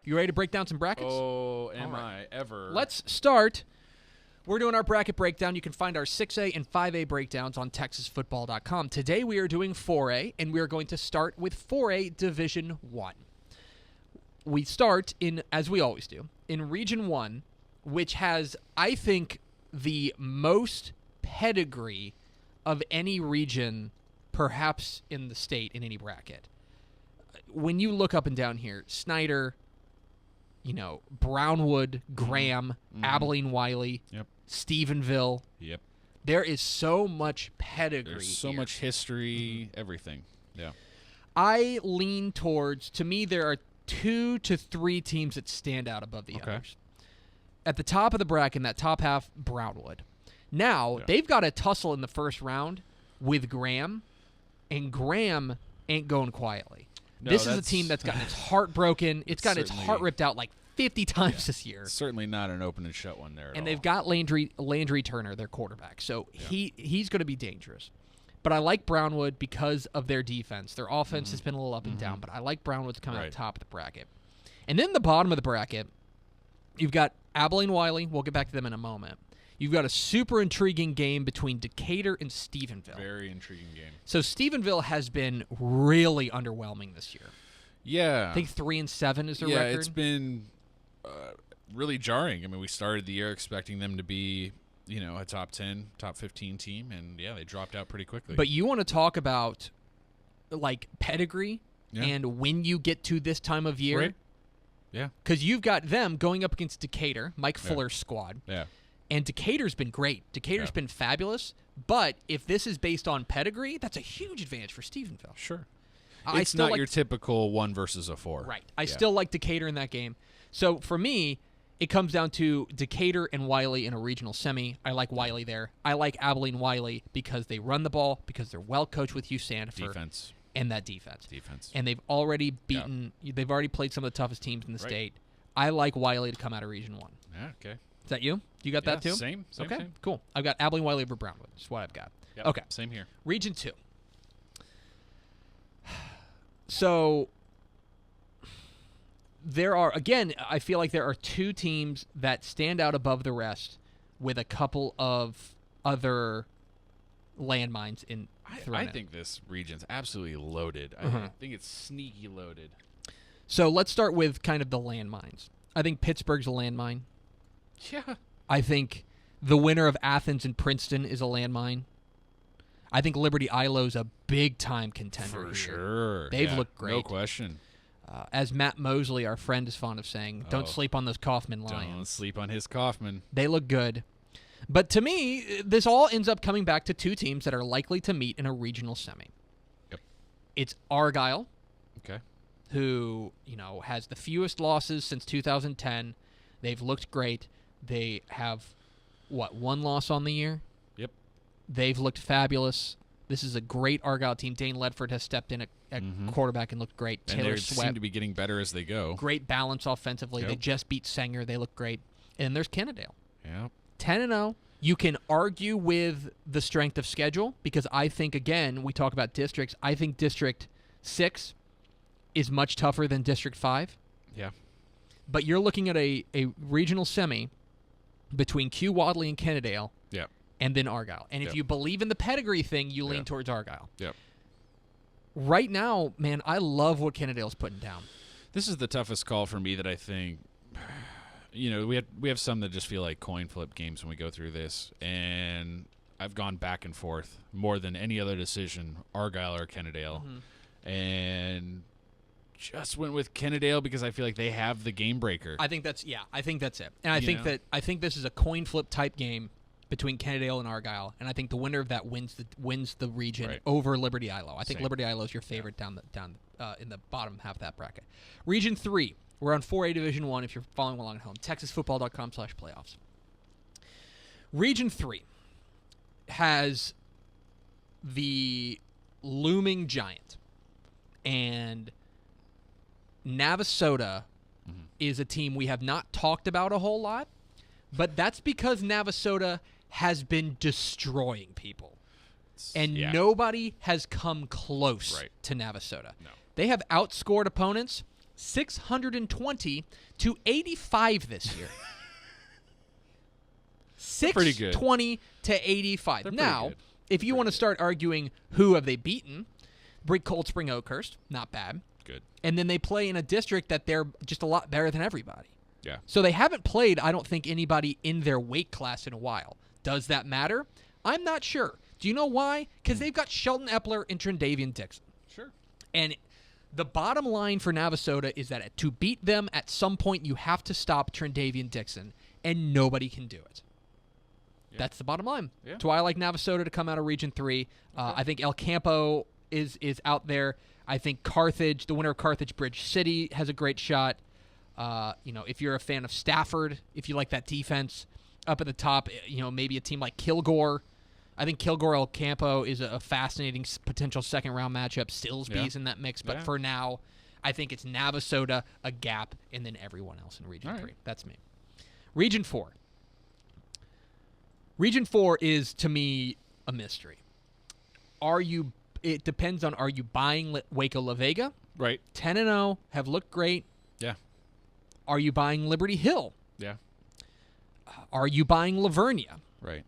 You ready to break down some brackets? Oh, am I ever. Let's start. We're doing our bracket breakdown. You can find our 6A and 5A breakdowns on TexasFootball.com. Today we are doing 4A, and we are going to start with 4A Division 1. We start in, as we always do, in Region 1, which has, I think, the most pedigree of any region, perhaps in the state, in any bracket. When you look up and down here, Snyder, Brownwood, Graham, Abilene, Wiley, Stephenville. Yep. There is so much pedigree. There's so much history, everything. Yeah. I lean towards, to me, there are 2 to 3 teams that stand out above the others. At the top of the bracket, in that top half, Brownwood. Now, they've got a tussle in the first round with Graham, and Graham ain't going quietly. No, this is a team that's gotten its heart broken. It's gotten its heart ripped out like 50 times this year. Certainly not an open and shut one there at all. And they've got Landry Turner, their quarterback. So he's going to be dangerous. But I like Brownwood because of their defense. Their offense has been a little up and down, but I like Brownwood's coming out top of the bracket. And then the bottom of the bracket, you've got Abilene Wiley. We'll get back to them in a moment. You've got a super intriguing game between Decatur and Stephenville. Very intriguing game. So Stephenville has been really underwhelming this year. Yeah. I think 3-7 is their record. Yeah, it's been really jarring. I mean, we started the year expecting them to be, a top 10, top 15 team, and they dropped out pretty quickly. But you want to talk about, pedigree and when you get to this time of year? Right. Yeah. Because you've got them going up against Decatur, Mike Fuller's squad. Yeah. And Decatur's been great. Decatur's been fabulous. But if this is based on pedigree, that's a huge advantage for Stephenville. Sure. It's not your typical 1 versus a 4. Right. I still like Decatur in that game. So for me, it comes down to Decatur and Wiley in a regional semi. I like Wiley there. I like Abilene Wiley because they run the ball, because they're well coached with Hugh Sandifer. Defense. And that defense. Defense. And they've already beaten, they've already played some of the toughest teams in the state. I like Wiley to come out of Region 1. Yeah, okay. Is that you? You got that too? Same. Okay, same. cool. I've got Abilene Wiley over Brownwood. That's what I've got. Yep, okay. Same here. Region 2. So there are, again, I feel like there are 2 teams that stand out above the rest with a couple of other landmines in. I think this region's absolutely loaded. I think it's sneaky loaded. So let's start with kind of the landmines. I think Pittsburgh's a landmine. Yeah. I think the winner of Athens and Princeton is a landmine. I think Liberty Ilo's a big-time contender For here. sure. They've looked great. No question. As Matt Mosley, our friend, is fond of saying, don't sleep on those Kaufman Lions. Don't sleep on his Kaufman. They look good. But to me, this all ends up coming back to 2 teams that are likely to meet in a regional semi. Yep. It's Argyle. Okay. Who, has the fewest losses since 2010. They've looked great. They have, 1 loss on the year? Yep. They've looked fabulous. This is a great Argyle team. Dane Ledford has stepped in at quarterback and looked great. And Taylor they Sweat. seem to be getting better as they go. Great balance offensively. Yep. They just beat Sanger. They look great. And there's Kennedale. Yep. 10-0. You can argue with the strength of schedule because I think, again, we talk about districts. I think District 6 is much tougher than District 5. Yeah. But you're looking at a regional semi between Q Wadley and Kennedale and then Argyle. And if you believe in the pedigree thing, you lean towards Argyle. Yep. Right now, man, I love what Kennedale's putting down. This is the toughest call for me that I think, we have some that just feel like coin flip games when we go through this. And I've gone back and forth more than any other decision, Argyle or Kennedale. And just went with Kennedale because I feel like they have the game breaker. I think that's it. And I think this is a coin flip type game between Kennedale and Argyle, and I think the winner of that wins the region over Liberty Ilo. I think Liberty Ilo is your favorite down in the bottom half of that bracket. Region 3. We're on 4A Division 1 if you're following along at home. TexasFootball.com/playoffs. Region 3 has the looming giant, and Navota is a team we have not talked about a whole lot, but that's because Navota has been destroying people. And nobody has come close to Navota. No. They have outscored opponents 620 to 85 this year. pretty good. 620 to 85. They're Now, good. if you want to start arguing who have they beaten, Cold Spring Oakhurst, not bad. Good. And then they play in a district that they're just a lot better than everybody. Yeah. So they haven't played, I don't think, anybody in their weight class in a while. Does that matter? I'm not sure. Do you know why? Because they've got Shelton Epler and Trendavian Dixon. Sure. And the bottom line for Navasota is that to beat them at some point, you have to stop Trendavian Dixon, and nobody can do it. Yeah. That's the bottom line. Yeah. That's why I like Navasota to come out of Region 3. I think El Campo is out there. I think Carthage, the winner of Carthage Bridge City, has a great shot. If you're a fan of Stafford, if you like that defense up at the top, maybe a team like Kilgore. I think Kilgore El Campo is a fascinating potential second-round matchup. Stilsby's in that mix, but for now, I think it's Navasota, a Gap, and then everyone else in Region 3. That's me. Region 4. Region 4 is, to me, a mystery. It depends on, are you buying Waco La Vega? Right. 10-0, have looked great. Yeah. Are you buying Liberty Hill? Yeah. Are you buying Lavernia? Right.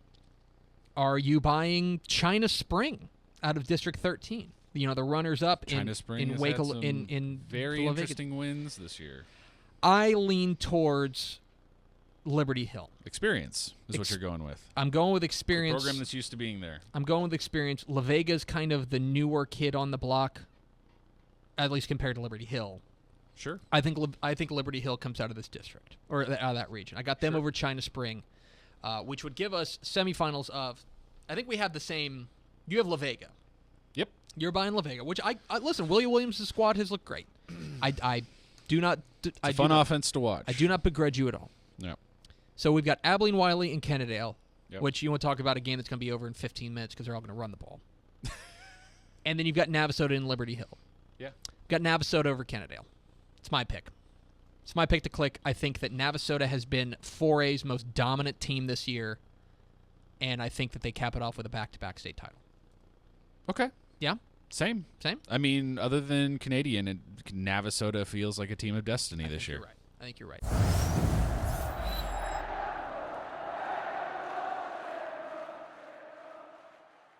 Are you buying China Spring out of District 13? The runners-up China Spring in Waco had some in very La Vega. interesting wins this year. I lean towards Liberty Hill. Experience is what you're going with. I'm going with experience. A program that's used to being there. I'm going with experience. La Vega's kind of the newer kid on the block, at least compared to Liberty Hill. Sure. I think Liberty Hill comes out of this district or out of that region. I got them over China Spring, which would give us semifinals of. I think we have the same. You have La Vega. Yep. You're buying La Vega, which I listen. Willie Williams' squad has looked great. I do not. It's a fun offense to watch. I do not begrudge you at all. No. So we've got Abilene, Wiley, and Kennedale, Yep. which you want to talk about a game that's going to be over in 15 minutes because they're all going to run the ball. And then you've got Navasota and Liberty Hill. Yeah. Got Navasota over Kennedale. It's my pick. It's my pick to click. I think that Navasota has been 4A's most dominant team this year, and I think that they cap it off with a back-to-back state title. Okay. Yeah? Same. I mean, other than Canadian, Navasota feels like a team of destiny this year. You're right. I think you're right.